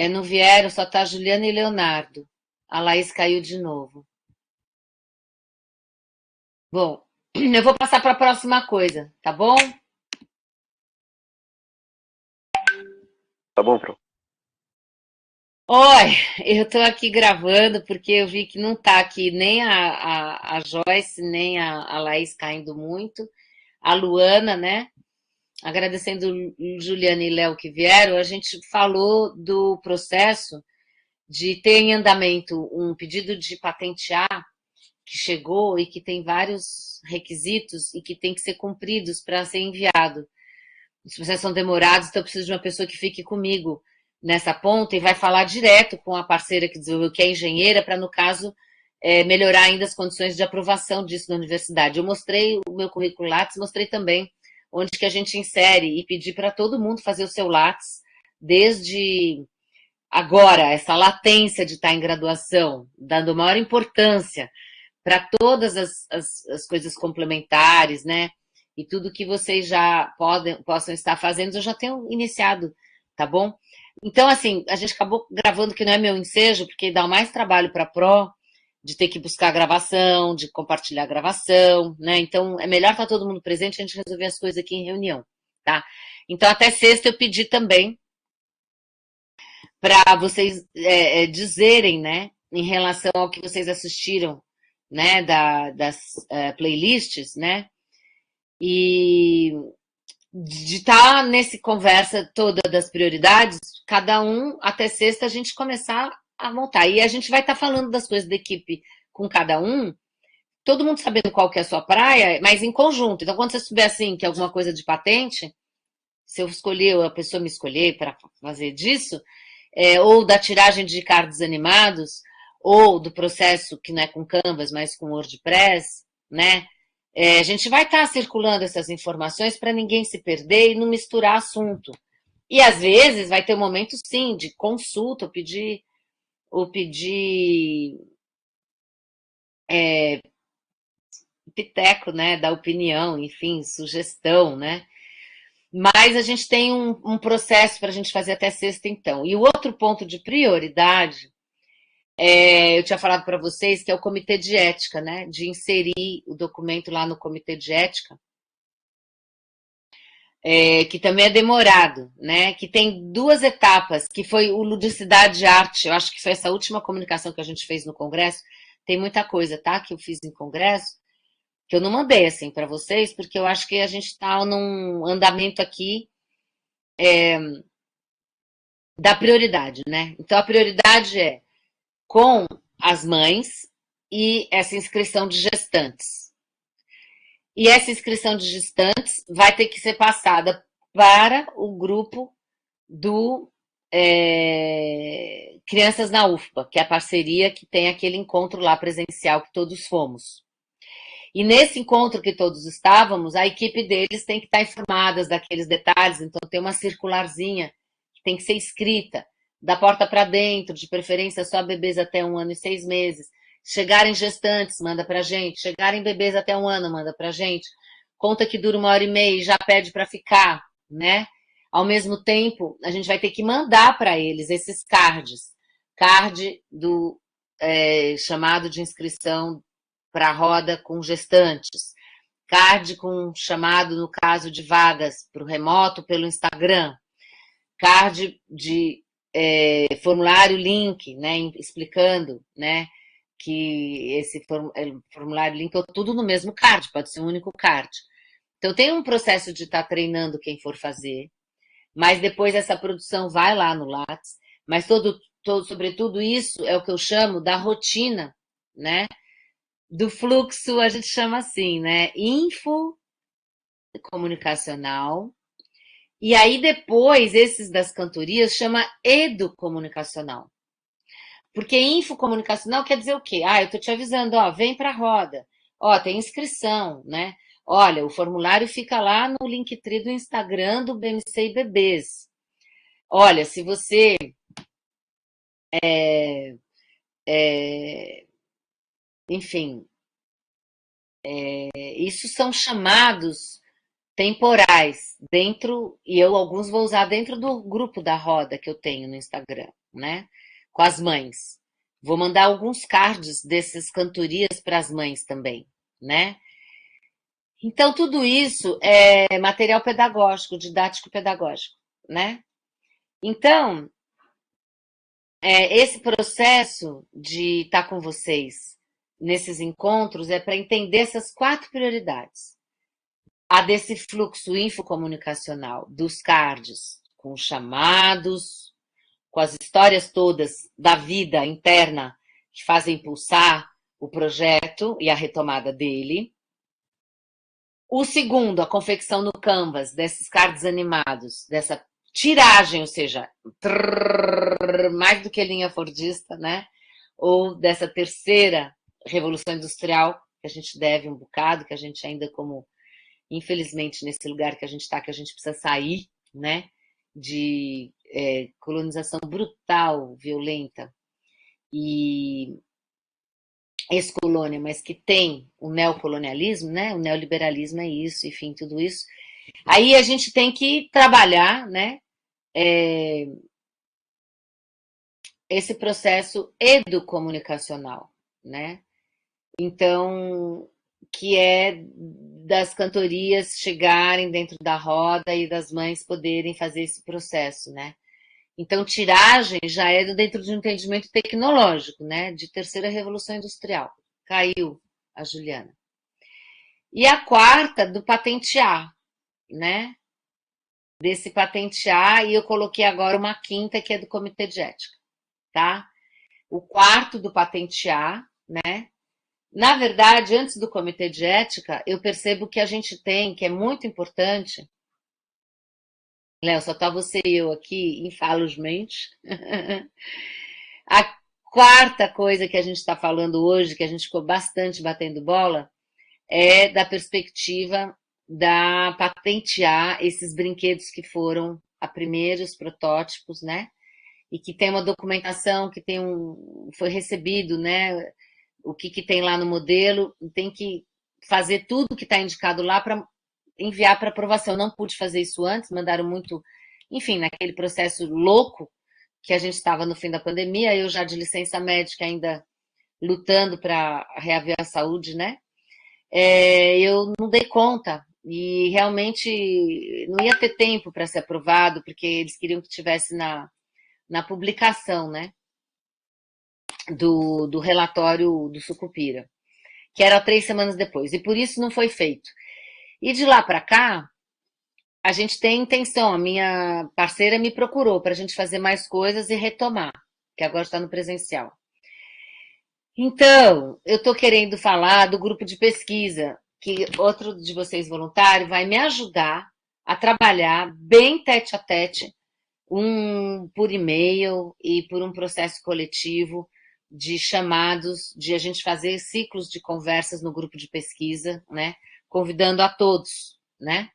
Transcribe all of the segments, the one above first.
não vieram, só tá Juliana e Leonardo. A Laís caiu de novo. Bom, eu vou passar para a próxima coisa, tá bom? Tá bom, Pro? Oi, eu tô aqui gravando porque eu vi que não tá aqui nem a Joyce, nem a Laís caindo muito. A Luana, né? Agradecendo Juliana e Léo que vieram, a gente falou do processo de ter em andamento um pedido de patentear que chegou e que tem vários requisitos e que tem que ser cumpridos para ser enviado. Os processos são demorados, então eu preciso de uma pessoa que fique comigo nessa ponta e vai falar direto com a parceira que desenvolveu, que é engenheira, para, no caso, melhorar ainda as condições de aprovação disso na universidade. Eu mostrei o meu currículo Lattes, mostrei também onde que a gente insere e pedi para todo mundo fazer o seu Lattes desde agora, essa latência de estar em graduação, dando maior importância para todas as coisas complementares, né? E tudo que vocês já possam estar fazendo, eu já tenho iniciado, tá bom? Então, assim, a gente acabou gravando que não é meu ensejo, porque dá mais trabalho para a Pro, de ter que buscar a gravação, de compartilhar a gravação, né? Então, é melhor estar todo mundo presente, a gente resolver as coisas aqui em reunião, tá? Então, até sexta eu pedi também para vocês dizerem, né, em relação ao que vocês assistiram, né, das playlists, né, e de estar nesse conversa toda das prioridades, cada um até sexta a gente começar a montar. E a gente vai estar falando das coisas da equipe com cada um, todo mundo sabendo qual que é a sua praia, mas em conjunto. Então, quando você souber assim que é alguma coisa de patente, se eu escolher, ou a pessoa me escolher para fazer disso, ou da tiragem de cards animados, ou do processo que não é com Canvas, mas com WordPress, né? A gente vai estar circulando essas informações para ninguém se perder e não misturar assunto. E às vezes vai ter um momento, sim, de consulta, ou pedir piteco, né? Da opinião, enfim, sugestão, né? Mas a gente tem um processo para a gente fazer até sexta, então. E o outro ponto de prioridade, eu tinha falado para vocês que é o comitê de ética, né? De inserir o documento lá no comitê de ética, que também é demorado, né? Que tem duas etapas, que foi o Ludicidade e Arte. Eu acho que foi essa última comunicação que a gente fez no Congresso. Tem muita coisa, tá? Que eu fiz em Congresso, que eu não mandei assim para vocês, porque eu acho que a gente está num andamento aqui da prioridade, né? Então a prioridade é com as mães e essa inscrição de gestantes. E essa inscrição de gestantes vai ter que ser passada para o grupo do Crianças na UFPA, que é a parceria que tem aquele encontro lá presencial que todos fomos. E nesse encontro que todos estávamos, a equipe deles tem que estar informada daqueles detalhes, então tem uma circularzinha que tem que ser escrita, da porta para dentro, de preferência só bebês até 1 ano e 6 meses. Chegarem gestantes, manda para a gente. Chegarem bebês até 1 ano, manda para a gente. Conta que dura 1 hora e meia e já pede para ficar, né? Ao mesmo tempo, a gente vai ter que mandar para eles esses cards. Card do chamado de inscrição para a roda com gestantes, card com chamado no caso de vagas para o remoto pelo Instagram, card de formulário link, né, explicando, né, que esse formulário link é tudo no mesmo card, pode ser um único card. Então tem um processo de estar treinando quem for fazer, mas depois essa produção vai lá no Lattes, mas sobretudo isso é o que eu chamo da rotina, né? Do fluxo, a gente chama assim, né? Info comunicacional. E aí depois, esses das cantorias chama educomunicacional. Porque info comunicacional quer dizer o quê? Ah, eu tô te avisando, ó, vem pra roda. Ó, tem inscrição, né? Olha, o formulário fica lá no Linktree do Instagram do BMC e Bebês. Olha, se você enfim, isso são chamados temporais dentro, e eu alguns vou usar dentro do grupo da roda que eu tenho no Instagram, né? Com as mães. Vou mandar alguns cards dessas cantorias para as mães também, né? Então, tudo isso é material pedagógico, didático pedagógico, né? Então, esse processo de estar com vocês nesses encontros é para entender essas 4 prioridades. A desse fluxo infocomunicacional dos cards, com chamados, com as histórias todas da vida interna que fazem impulsar o projeto e a retomada dele. O segundo, a confecção no Canvas desses cards animados, dessa tiragem, ou seja, mais do que linha fordista, né? Ou dessa terceira revolução industrial, que a gente deve um bocado, que a gente ainda como, infelizmente, nesse lugar que a gente está, que a gente precisa sair, né? De colonização brutal, violenta e ex-colônia, mas que tem o neocolonialismo, né? O neoliberalismo é isso, enfim, tudo isso. Aí a gente tem que trabalhar, né? Esse processo educomunicacional, né? Então, que é das cantorias chegarem dentro da roda e das mães poderem fazer esse processo, né? Então, tiragem já é dentro de um entendimento tecnológico, né? De terceira revolução industrial. Caiu a Juliana. E a quarta, do patentear, né? Desse patentear, e eu coloquei agora uma quinta, que é do comitê de ética, tá? O quarto do patentear, né? Na verdade, antes do comitê de ética, eu percebo que a gente tem, que é muito importante. Léo, só tá você e eu aqui, infelizmente. A quarta coisa que a gente está falando hoje, que a gente ficou bastante batendo bola, é da perspectiva da patentear esses brinquedos que foram a primeiros protótipos, né? E que tem uma documentação, que tem foi recebido, né? O que tem lá no modelo, tem que fazer tudo que está indicado lá para enviar para aprovação. Eu não pude fazer isso antes, mandaram muito, enfim, naquele processo louco que a gente estava no fim da pandemia, eu já de licença médica ainda lutando para reaver a saúde, né? Eu não dei conta e realmente não ia ter tempo para ser aprovado, porque eles queriam que tivesse na publicação, né? Do relatório do Sucupira, que era 3 semanas depois, e por isso não foi feito. E de lá para cá, a gente tem intenção, a minha parceira me procurou para a gente fazer mais coisas e retomar, que agora está no presencial. Então, eu estou querendo falar do grupo de pesquisa, que outro de vocês voluntário vai me ajudar a trabalhar bem tete a tete, por e-mail e por um processo coletivo de chamados, de a gente fazer ciclos de conversas no grupo de pesquisa, né? Convidando a todos, né?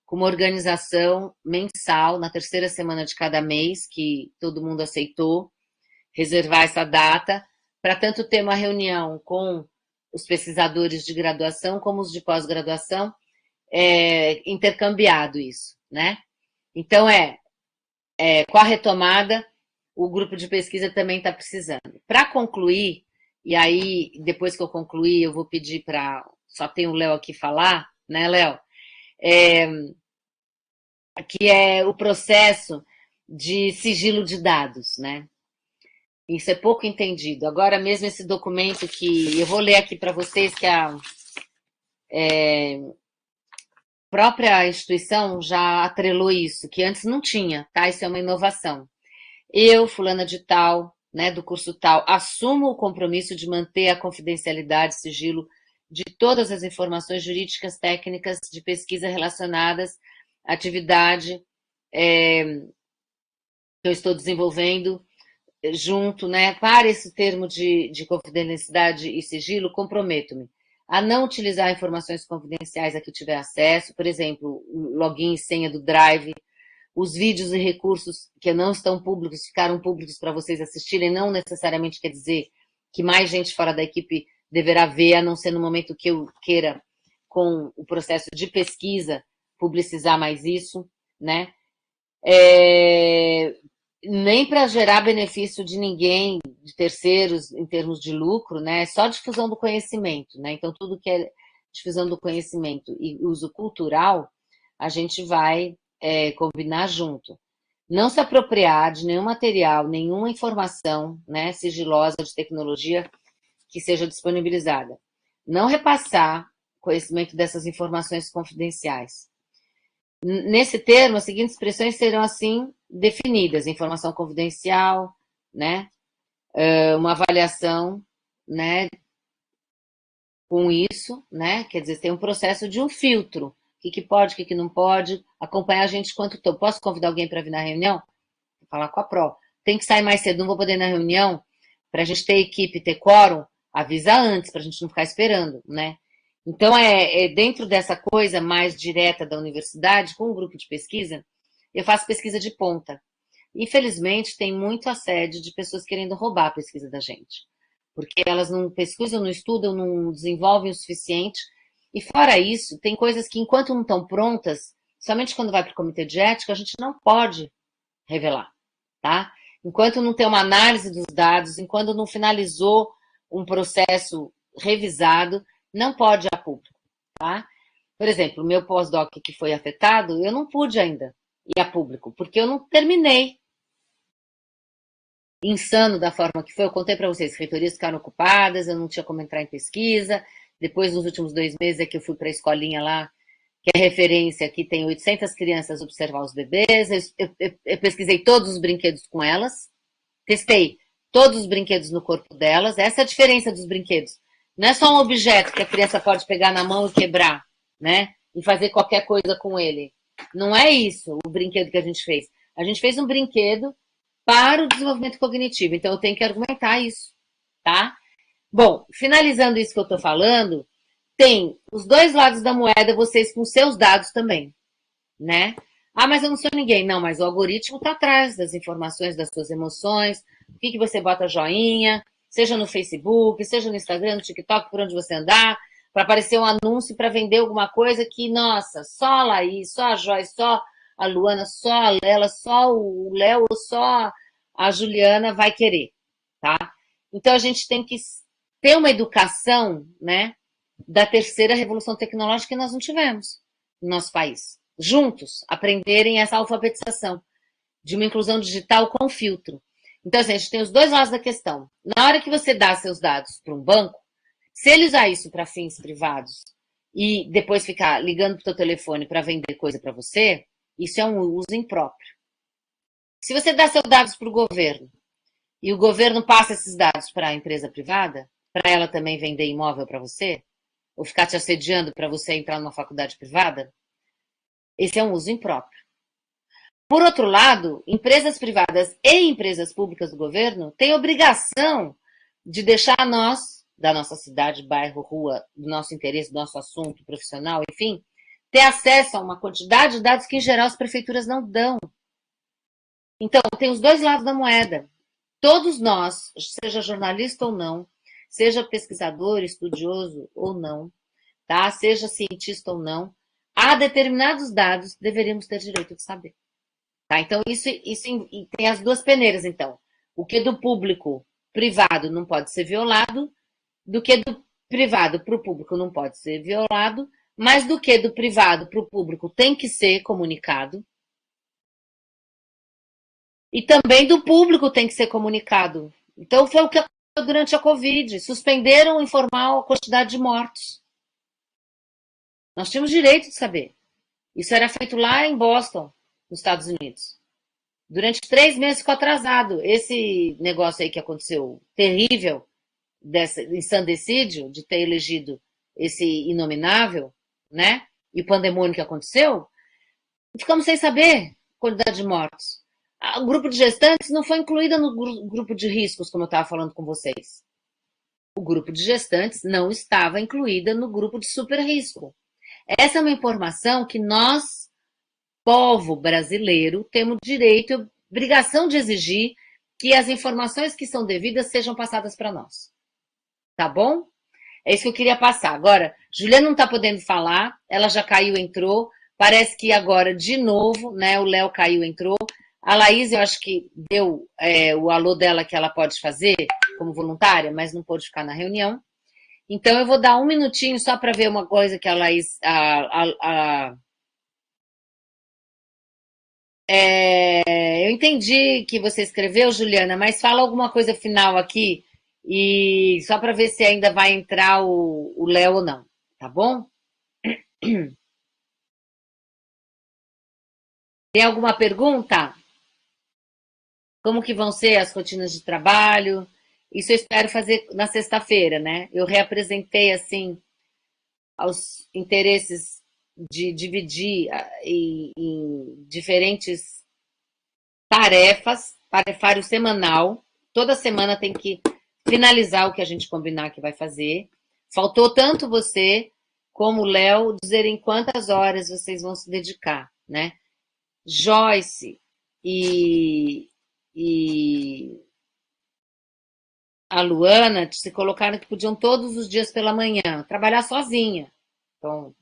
Com uma organização mensal, na terceira semana de cada mês, que todo mundo aceitou, reservar essa data, para tanto ter uma reunião com os pesquisadores de graduação, como os de pós-graduação, intercambiado isso, né? Então, com a retomada, o grupo de pesquisa também está precisando. Para concluir, e aí, depois que eu concluir, eu vou pedir para. Só tem o Léo aqui falar, né, Léo? Que é o processo de sigilo de dados, né? Isso é pouco entendido. Agora mesmo esse documento que eu vou ler aqui para vocês, que a própria instituição já atrelou isso, que antes não tinha, tá? Isso é uma inovação. Eu, fulana de tal, né, do curso tal, assumo o compromisso de manter a confidencialidade e sigilo de todas as informações jurídicas, técnicas de pesquisa relacionadas à atividade que eu estou desenvolvendo junto, né, para esse termo de confidencialidade e sigilo, comprometo-me a não utilizar informações confidenciais a que tiver acesso, por exemplo, login e senha do Drive, os vídeos e recursos que não estão públicos, ficaram públicos para vocês assistirem, não necessariamente quer dizer que mais gente fora da equipe deverá ver, a não ser no momento que eu queira, com o processo de pesquisa, publicizar mais isso, né? É, nem para gerar benefício de ninguém, de terceiros, em termos de lucro, né? É só difusão do conhecimento, né? Então, tudo que é difusão do conhecimento e uso cultural, a gente vai combinar junto. Não se apropriar de nenhum material, nenhuma informação, né, sigilosa de tecnologia que seja disponibilizada. Não repassar conhecimento dessas informações confidenciais. Nesse termo, as seguintes expressões serão assim definidas: informação confidencial, né? Uma avaliação, né? Com isso, né? Quer dizer, tem um processo de um filtro. O que pode, o que não pode, acompanhar a gente quanto tempo. Posso convidar alguém para vir na reunião? Vou falar com a Pro. Tem que sair mais cedo, não vou poder ir na reunião, para a gente ter equipe, ter quórum, avisa antes, para a gente não ficar esperando, né? Então, dentro dessa coisa mais direta da universidade, com o grupo de pesquisa, eu faço pesquisa de ponta. Infelizmente, tem muito assédio de pessoas querendo roubar a pesquisa da gente. Porque elas não pesquisam, não estudam, não desenvolvem o suficiente. E fora isso, tem coisas que, enquanto não estão prontas, somente quando vai para o comitê de ética, a gente não pode revelar, tá? Enquanto não tem uma análise dos dados, enquanto não finalizou um processo revisado, não pode ir a público, tá? Por exemplo, o meu pós-doc que foi afetado, eu não pude ainda ir a público, porque eu não terminei. Insano da forma que foi, eu contei para vocês, reitorias ficaram ocupadas, eu não tinha como entrar em pesquisa, depois, nos últimos 2 meses, é que eu fui para a escolinha lá, que é referência, que tem 800 crianças observar os bebês, eu pesquisei todos os brinquedos com elas, testei todos os brinquedos no corpo delas, essa é a diferença dos brinquedos. Não é só um objeto que a criança pode pegar na mão e quebrar, né? E fazer qualquer coisa com ele. Não é isso o brinquedo que a gente fez. A gente fez um brinquedo para o desenvolvimento cognitivo, então eu tenho que argumentar isso, tá? Bom, finalizando isso que eu estou falando, tem os dois lados da moeda, vocês com seus dados também, né? Ah, mas eu não sou ninguém. Não, mas o algoritmo está atrás das informações, das suas emoções, o que você bota joinha, seja no Facebook, seja no Instagram, no TikTok, por onde você andar, para aparecer um anúncio para vender alguma coisa que, nossa, só a Laís, só a Joyce, só a Luana, só a Lela, só o Léo, só a Juliana vai querer, tá? Então a gente tem que ter uma educação, né, da terceira revolução tecnológica que nós não tivemos no nosso país. Juntos, aprenderem essa alfabetização de uma inclusão digital com filtro. Então, assim, a gente tem os dois lados da questão. Na hora que você dá seus dados para um banco, se ele usar isso para fins privados e depois ficar ligando para o seu telefone para vender coisa para você, isso é um uso impróprio. Se você dá seus dados para o governo e o governo passa esses dados para a empresa privada, para ela também vender imóvel para você, ou ficar te assediando para você entrar numa faculdade privada, esse é um uso impróprio. Por outro lado, empresas privadas e empresas públicas do governo têm obrigação de deixar nós, da nossa cidade, bairro, rua, do nosso interesse, do nosso assunto profissional, enfim, ter acesso a uma quantidade de dados que, em geral, as prefeituras não dão. Então, tem os dois lados da moeda. Todos nós, seja jornalista ou não, seja pesquisador, estudioso ou não, tá? Seja cientista ou não, há determinados dados que deveríamos ter direito de saber. Tá? Então, isso tem as duas peneiras, então. O que do público privado não pode ser violado, do que do privado para o público não pode ser violado, mas do que do privado para o público tem que ser comunicado. E também do público tem que ser comunicado. Então, foi o que aconteceu durante a Covid. Suspenderam informar a quantidade de mortos. Nós tínhamos direito de saber. Isso era feito lá em Boston, nos Estados Unidos. Durante 3 meses ficou atrasado. Esse negócio aí que aconteceu, terrível, desse ensandecídio, de ter elegido esse inominável, né? E o pandemônio que aconteceu, ficamos sem saber a quantidade de mortos. O grupo de gestantes não foi incluído no grupo de riscos, como eu estava falando com vocês. O grupo de gestantes não estava incluída no grupo de super risco. Essa é uma informação que nós, povo brasileiro, temos direito e obrigação de exigir que as informações que são devidas sejam passadas para nós. Tá bom? É isso que eu queria passar. Agora, Juliana não está podendo falar, ela já caiu, entrou. Parece que agora, de novo, né? O Léo caiu, entrou. A Laís, eu acho que deu o alô dela que ela pode fazer como voluntária, mas não pôde ficar na reunião. Então, eu vou dar um minutinho só para ver uma coisa que a Laís. Eu entendi que você escreveu, Juliana, mas fala alguma coisa final aqui, e só para ver se ainda vai entrar o Léo ou não, tá bom? Tem alguma pergunta? Como que vão ser as rotinas de trabalho? Isso eu espero fazer na sexta-feira, né? Eu reapresentei, assim, aos interesses de dividir em diferentes tarefas, tarefário semanal. Toda semana tem que finalizar o que a gente combinar que vai fazer. Faltou tanto você como o Léo dizerem quantas horas vocês vão se dedicar, né? Joyce e a Luana se colocaram que podiam todos os dias pela manhã trabalhar sozinha. Então,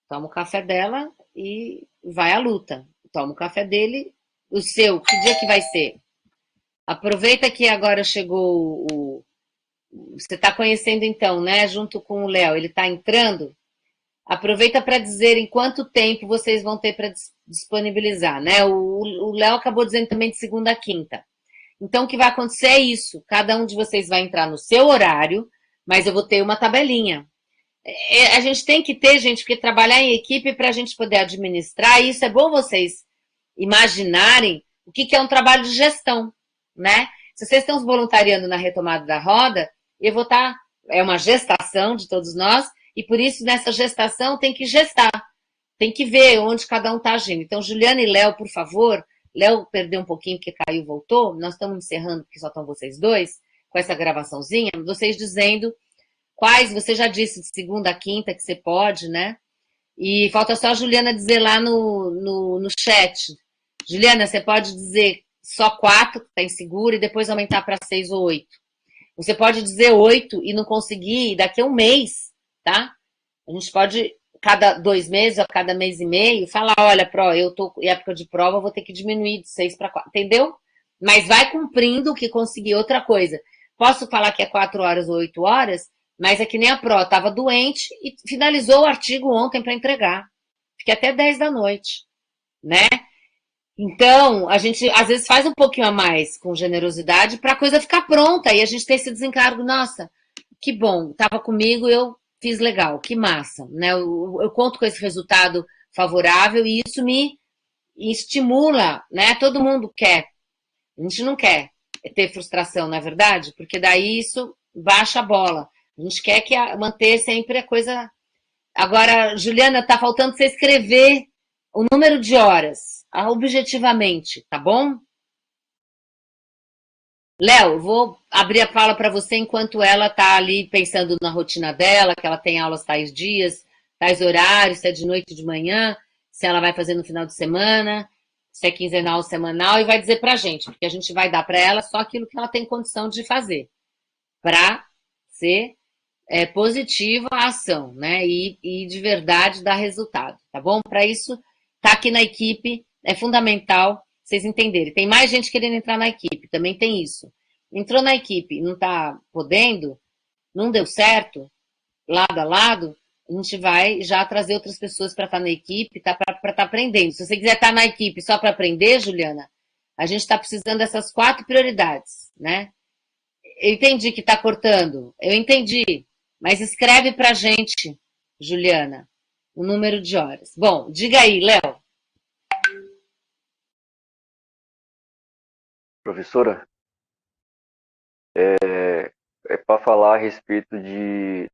toma o café dela e vai à luta. Toma o café dele, o seu, que dia que vai ser? Aproveita que agora chegou você está conhecendo então, né? Junto com o Léo, ele está entrando. Aproveita para dizer em quanto tempo vocês vão ter para disponibilizar, né? O Léo acabou dizendo também de segunda a quinta. Então, o que vai acontecer é isso. Cada um de vocês vai entrar no seu horário, mas eu vou ter uma tabelinha. A gente tem que ter, gente, porque trabalhar em equipe para a gente poder administrar, e isso é bom vocês imaginarem o que é um trabalho de gestão, né? Se vocês estão se voluntariando na retomada da roda, eu vou estar. É uma gestação de todos nós, e por isso nessa gestação tem que gestar, tem que ver onde cada um está agindo. Então, Juliana e Léo, por favor, Léo perdeu um pouquinho porque caiu e voltou, nós estamos encerrando porque só estão vocês dois, com essa gravaçãozinha, vocês dizendo quais, você já disse de segunda a quinta que você pode, né? E falta só a Juliana dizer lá no chat. Juliana, você pode dizer só 4, que está insegura, e depois aumentar para 6 ou 8. Você pode dizer 8 e não conseguir daqui a um mês, tá? A gente pode, cada 2 meses, ou cada mês e meio, falar, olha, eu tô em época de prova, eu vou ter que diminuir de 6 para 4, entendeu? Mas vai cumprindo o que conseguir. Outra coisa, posso falar que é 4 horas ou 8 horas, mas é que nem a Pro, estava doente e finalizou o artigo ontem para entregar. Fiquei até 10 da noite, né? Então, a gente às vezes faz um pouquinho a mais com generosidade para a coisa ficar pronta e a gente ter esse desencargo. Nossa, que bom, estava comigo, eu fiz legal, que massa, né? Eu conto com esse resultado favorável e isso me estimula, né? Todo mundo quer, a gente não quer ter frustração, não é verdade? Porque daí isso baixa a bola. A gente quer que manter sempre a coisa. Agora, Juliana, tá faltando você escrever o número de horas, objetivamente, tá bom? Léo, vou abrir a fala para você enquanto ela tá ali pensando na rotina dela, que ela tem aulas tais dias, tais horários, se é de noite, de manhã, se ela vai fazer no final de semana, se é quinzenal ou semanal, e vai dizer pra gente, porque a gente vai dar para ela só aquilo que ela tem condição de fazer, para ser positiva a ação, né? E de verdade dar resultado, tá bom? Para isso, tá aqui na equipe é fundamental vocês entenderem. Tem mais gente querendo entrar na equipe, também tem isso. Entrou na equipe e não tá podendo, não deu certo, lado a lado, a gente vai já trazer outras pessoas para estar na equipe, tá? Para estar aprendendo. Se você quiser estar na equipe só para aprender, Juliana, a gente está precisando dessas 4 prioridades, né? Eu entendi que está cortando. Eu entendi. Mas escreve para a gente, Juliana, o número de horas. Bom, diga aí, Léo. Professora, é para falar a respeito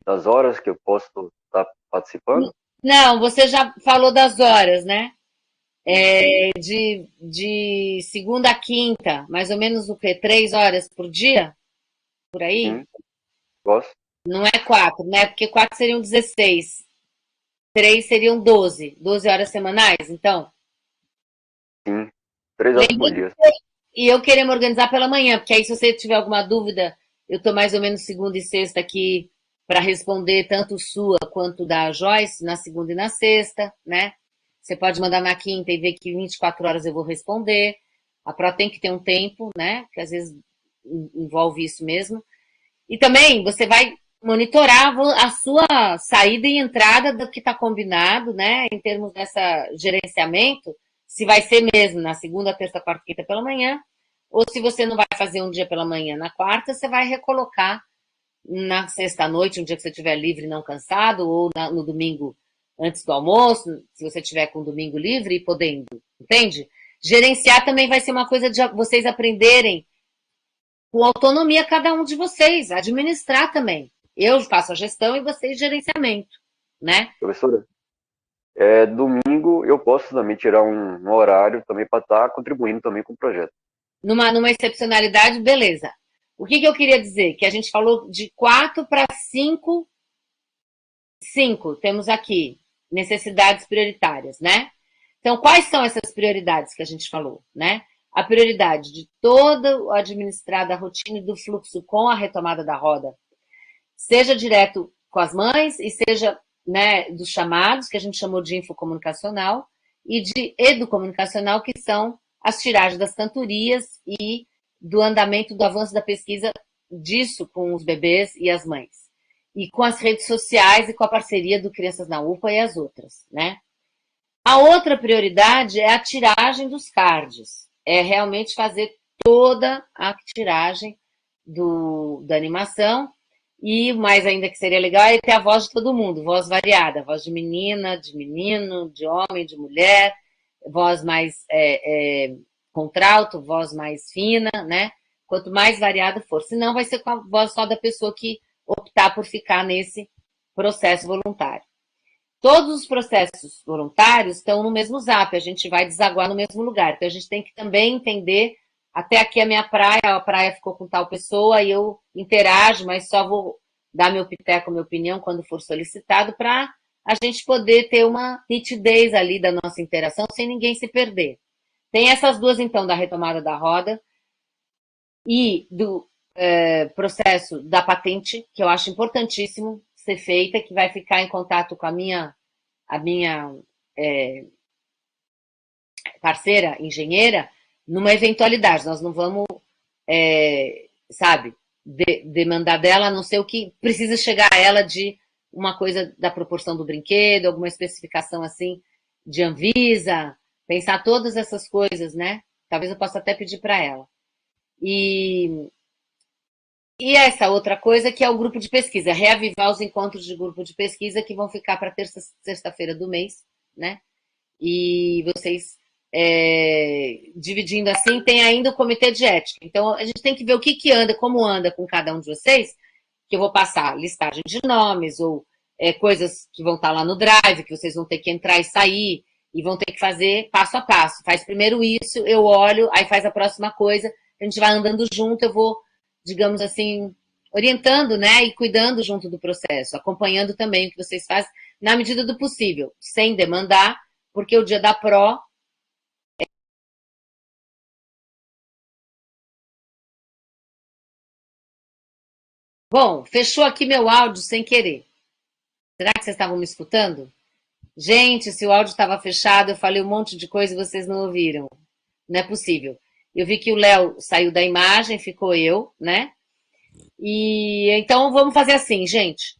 das horas que eu posso estar participando? Não, você já falou das horas, né? De segunda a quinta, mais ou menos o quê? 3 horas por dia? Por aí? Sim, posso? Não é 4, né? Porque 4 seriam 16. 3 seriam 12. 12 horas semanais, então. Sim, 3 horas por Lembrando dia. e eu queria me organizar pela manhã, porque aí se você tiver alguma dúvida, eu estou mais ou menos segunda e sexta aqui para responder tanto sua quanto da Joyce, na segunda e na sexta, né? Você pode mandar na quinta e ver que 24 horas eu vou responder. A prova tem que ter um tempo, né? Que às vezes envolve isso mesmo. E também você vai monitorar a sua saída e entrada do que está combinado, né? Em termos dessa gerenciamento, se vai ser mesmo na segunda, terça, quarta, quinta pela manhã, ou se você não vai fazer um dia pela manhã na quarta, você vai recolocar na sexta-noite, um dia que você estiver livre e não cansado, ou no domingo antes do almoço, se você tiver com o domingo livre e podendo, entende? Gerenciar também vai ser uma coisa de vocês aprenderem com autonomia cada um de vocês, administrar também. Eu faço a gestão e vocês gerenciamento, né? Professora, domingo eu posso também tirar um horário também para estar contribuindo também com o projeto. Numa excepcionalidade, beleza. O que eu queria dizer? Que a gente falou de 4 para 5. 5, temos aqui necessidades prioritárias, né? Então, quais são essas prioridades que a gente falou, né? A prioridade de toda o administrar da rotina e do fluxo com a retomada da roda, seja direto com as mães e seja, né, dos chamados, que a gente chamou de infocomunicacional, e de educomunicacional, que são as tiragens das cantorias e do andamento do avanço da pesquisa disso com os bebês e as mães. E com as redes sociais e com a parceria do Crianças na UPA e as outras, né? A outra prioridade é a tiragem dos cards. É realmente fazer toda a tiragem da animação. E mais ainda que seria legal é ter a voz de todo mundo, voz variada, voz de menina, de menino, de homem, de mulher, voz mais contralto, voz mais fina, né? Quanto mais variada for. Senão vai ser com a voz só da pessoa que optar por ficar nesse processo voluntário. Todos os processos voluntários estão no mesmo Zap, a gente vai desaguar no mesmo lugar. Então a gente tem que também entender, até aqui a minha praia, a praia ficou com tal pessoa e eu interajo, mas só vou dar meu piteco, minha opinião quando for solicitado, para a gente poder ter uma nitidez ali da nossa interação sem ninguém se perder. Tem essas duas, então, da retomada da roda e do processo da patente, que eu acho importantíssimo ser feita, que vai ficar em contato com a minha parceira engenheira numa eventualidade. Nós não vamos, sabe, demandar dela, a não ser o que precisa chegar a ela de uma coisa da proporção do brinquedo, alguma especificação assim de Anvisa, pensar todas essas coisas, né? Talvez eu possa até pedir para ela. E essa outra coisa que é o grupo de pesquisa, reavivar os encontros de grupo de pesquisa que vão ficar para terça, sexta-feira do mês, né? E vocês dividindo assim, tem ainda o comitê de ética. Então a gente tem que ver o que anda, como anda com cada um de vocês, que eu vou passar listagem de nomes ou coisas que vão estar lá no Drive, que vocês vão ter que entrar e sair e vão ter que fazer passo a passo. Faz primeiro isso, eu olho, aí faz a próxima coisa, a gente vai andando junto, eu vou, digamos assim, orientando, né, e cuidando junto do processo, acompanhando também o que vocês fazem, na medida do possível, sem demandar, porque o dia da PRO Bom, fechou aqui meu áudio sem querer. Será que vocês estavam me escutando? Gente, se o áudio estava fechado, eu falei um monte de coisa e vocês não ouviram. Não é possível. Eu vi que o Léo saiu da imagem, ficou eu, né? E então vamos fazer assim, gente.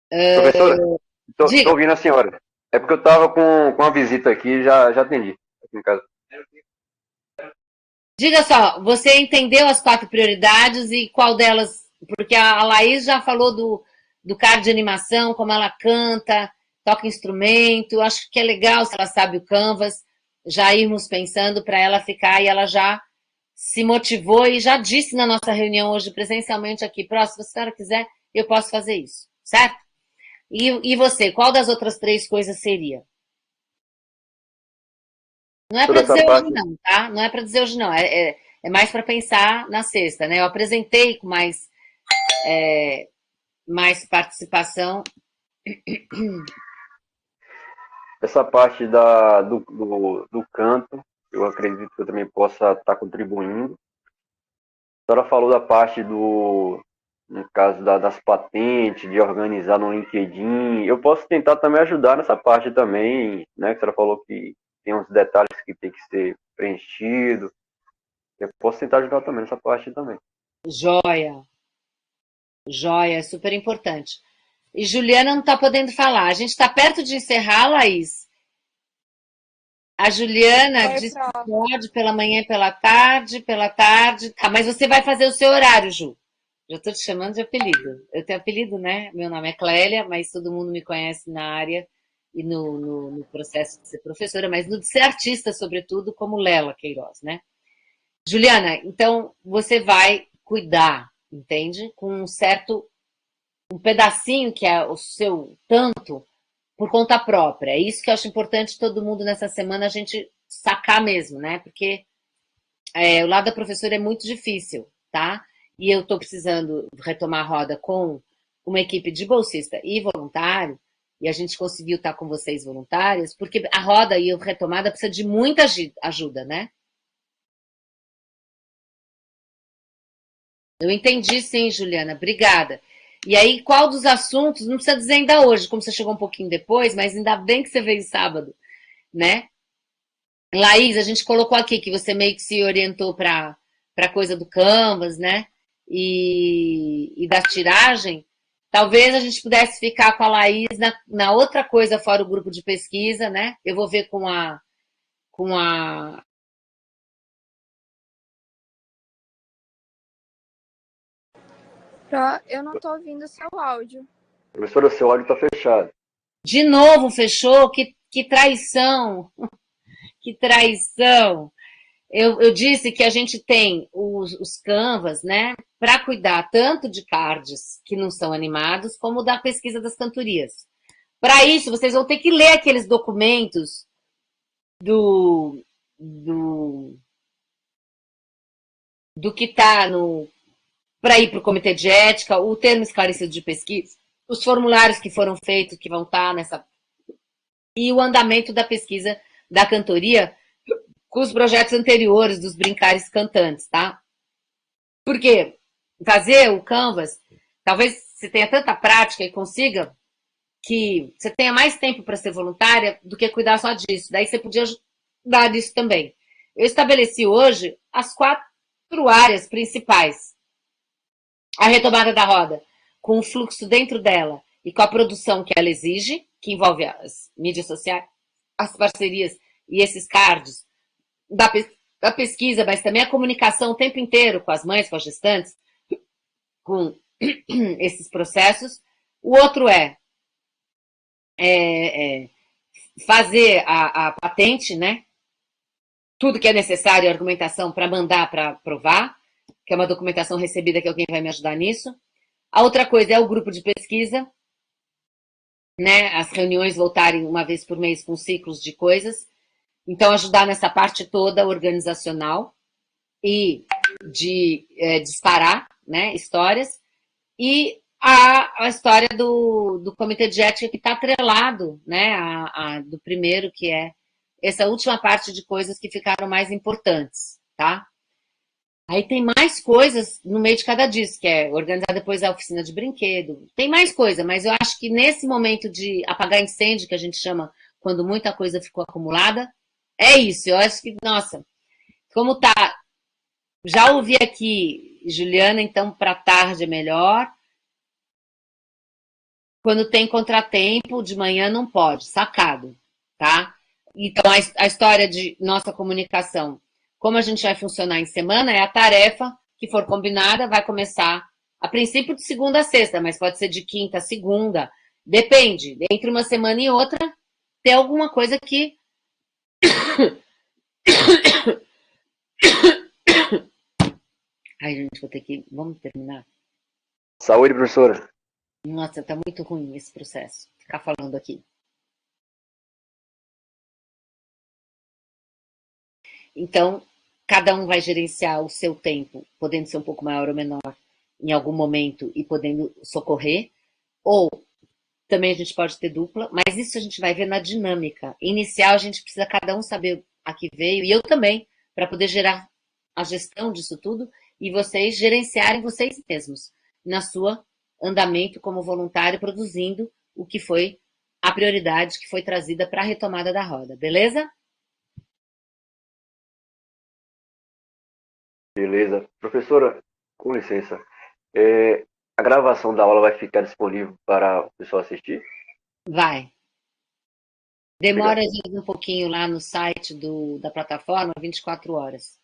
Professora, tô Diga, ouvindo a senhora. É porque eu estava com uma visita aqui, já atendi aqui em casa. diga só, você entendeu as 4 prioridades e qual delas? Porque a Laís já falou do card de animação, como ela canta, toca instrumento. Acho que é legal se ela sabe o Canvas, já irmos pensando para ela ficar e ela já se motivou e já disse na nossa reunião hoje presencialmente aqui, próximo, se a senhora quiser, eu posso fazer isso, certo? E você, qual das outras 3 coisas seria? Não é Toda para essa dizer hoje parte, não, tá? Não é para dizer hoje não, é mais para pensar na sexta, né? Eu apresentei com mais participação. essa parte do canto, eu acredito que eu também possa estar contribuindo. A senhora falou da parte no caso das patentes, de organizar no LinkedIn. Eu posso tentar também ajudar nessa parte também, né? Que a senhora falou que tem uns detalhes que tem que ser preenchido. Eu posso tentar ajudar também nessa parte também. Joia, joia, é super importante. E Juliana não está podendo falar. A gente está perto de encerrar, Laís. A Juliana Oi, disse que Pro. pode pela manhã e pela tarde. Tá, mas você vai fazer o seu horário, Ju. Já estou te chamando de apelido. Eu tenho apelido, né? Meu nome é Clélia, mas todo mundo me conhece na área e no processo de ser professora, mas no de ser artista, sobretudo, como Lela Queiroz, né? Juliana, então você vai cuidar, entende? Com um certo, um pedacinho que é o seu tanto por conta própria. É isso que eu acho importante todo mundo nessa semana a gente sacar mesmo, né? Porque o lado da professora é muito difícil, tá? E eu estou precisando retomar a roda com uma equipe de bolsista e voluntário, e a gente conseguiu estar com vocês voluntários, porque a roda e a retomada precisa de muita ajuda, né? Eu entendi sim, Juliana, obrigada. E aí, qual dos assuntos, não precisa dizer ainda hoje, como você chegou um pouquinho depois, mas ainda bem que você veio sábado, né? Laís, a gente colocou aqui que você meio que se orientou para a coisa do Canvas, né? E da tiragem. Talvez a gente pudesse ficar com a Laís na outra coisa fora o grupo de pesquisa, né? Eu vou ver com a. Pro, eu não tô ouvindo o seu áudio. Professora, seu áudio está fechado. De novo, fechou? Que traição! Que traição! Eu disse que a gente tem os Canvas, né, para cuidar tanto de cards que não são animados, como da pesquisa das cantorias. Para isso, vocês vão ter que ler aqueles documentos do, do, do que está no para ir para o comitê de ética, o termo esclarecido de pesquisa, os formulários que foram feitos, que vão estar nessa. E o andamento da pesquisa da cantoria com os projetos anteriores dos brincares cantantes, tá? Porque fazer o Canvas, talvez você tenha tanta prática e consiga que você tenha mais tempo para ser voluntária do que cuidar só disso. Daí você podia ajudar nisso também. Eu estabeleci hoje as 4 áreas principais. A retomada da roda, com o fluxo dentro dela e com a produção que ela exige, que envolve as mídias sociais, as parcerias e esses cards da pesquisa, mas também a comunicação o tempo inteiro com as mães, com as gestantes, com esses processos. O outro é fazer a patente, né? Tudo que é necessário, a argumentação para mandar para provar, que é uma documentação recebida que alguém vai me ajudar nisso. A outra coisa é o grupo de pesquisa, né? As reuniões voltarem uma vez por mês com ciclos de coisas. Então, ajudar nessa parte toda organizacional e de disparar, né, histórias. E a história do comitê de ética que está atrelado, né, do primeiro, que é essa última parte de coisas que ficaram mais importantes, tá? Aí tem mais coisas no meio de cada disco, que é organizar depois a oficina de brinquedo. Tem mais coisa, mas eu acho que nesse momento de apagar incêndio, que a gente chama quando muita coisa ficou acumulada, é isso. Eu acho que, nossa, como tá. Já ouvi aqui, Juliana, então para tarde é melhor. Quando tem contratempo, de manhã não pode, sacado, tá? Então, a história de nossa comunicação, como a gente vai funcionar em semana, é a tarefa que for combinada, vai começar a princípio de segunda a sexta, mas pode ser de quinta a segunda, depende. Entre uma semana e outra, tem alguma coisa que. Ai, gente, vou ter que. Vamos terminar? Saúde, professora. Nossa, tá muito ruim esse processo. Ficar falando aqui. Então, cada um vai gerenciar o seu tempo, podendo ser um pouco maior ou menor em algum momento e podendo socorrer. Ou também a gente pode ter dupla, mas isso a gente vai ver na dinâmica. Inicial, a gente precisa cada um saber a que veio, e eu também, para poder gerar a gestão disso tudo, e vocês gerenciarem vocês mesmos. na sua andamento como voluntário, produzindo o que foi a prioridade que foi trazida para a retomada da roda, beleza? Beleza. Professora, com licença, a gravação da aula vai ficar disponível para o pessoal assistir? Vai. Demora Obrigado. às vezes um pouquinho lá no site da plataforma, 24 horas.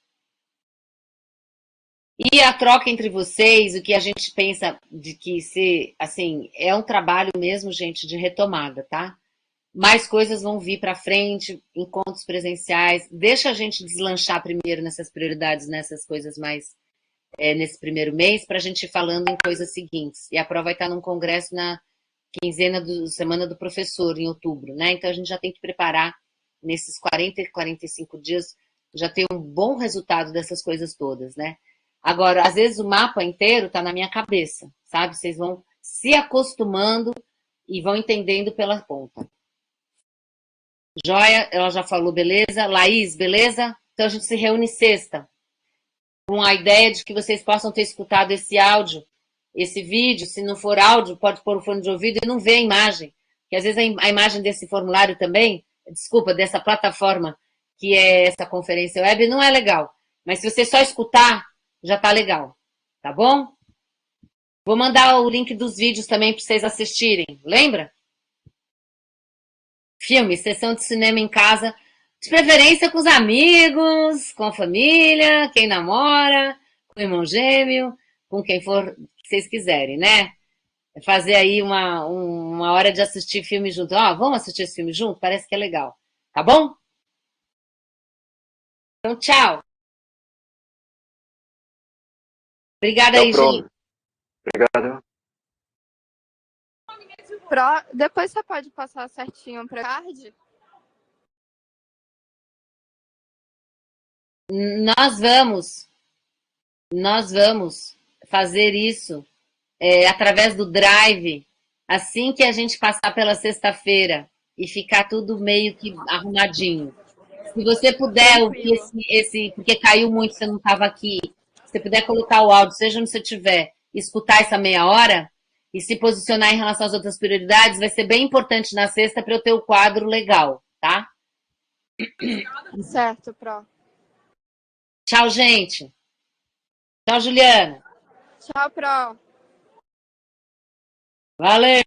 E a troca entre vocês, o que a gente pensa de que se, assim, é um trabalho mesmo, gente, de retomada, tá? Mais coisas vão vir para frente, encontros presenciais. Deixa a gente deslanchar primeiro nessas prioridades, nessas coisas mais nesse primeiro mês, para a gente ir falando em coisas seguintes. E a prova vai estar num congresso na quinzena do Semana do Professor, em outubro, né? Então a gente já tem que preparar nesses 40 e 45 dias, já ter um bom resultado dessas coisas todas, né? Agora, às vezes o mapa inteiro está na minha cabeça, sabe? Vocês vão se acostumando e vão entendendo pela ponta. Joia, ela já falou, beleza? Laís, beleza? Então a gente se reúne sexta, com a ideia de que vocês possam ter escutado esse áudio, esse vídeo. Se não for áudio, pode pôr o fone de ouvido e não ver a imagem. Porque às vezes a imagem desse formulário também, desculpa, dessa plataforma, que é essa conferência web, não é legal. Mas se você só escutar, já tá legal. Tá bom? Vou mandar o link dos vídeos também para vocês assistirem. Lembra? Filme, sessão de cinema em casa, de preferência com os amigos, com a família, quem namora, com o irmão gêmeo, com quem for que vocês quiserem, né? Fazer aí uma hora de assistir filme junto. Ó, vamos assistir esse filme junto? Parece que é legal. Tá bom? Então, tchau. Obrigada Tchau, aí, gente. prof. Obrigado. Depois você pode passar certinho para card? Nós vamos, nós vamos fazer isso através do Drive, assim que a gente passar pela sexta-feira e ficar tudo meio que arrumadinho. Se você puder ouvir Tranquilo. porque caiu muito, você não estava aqui, se você puder colocar o áudio, seja onde você estiver, escutar essa meia hora e se posicionar em relação às outras prioridades, vai ser bem importante na sexta para eu ter o quadro legal, tá? Certo, Pro. Tchau, gente. Tchau, Juliana. Tchau, Pro. Valeu!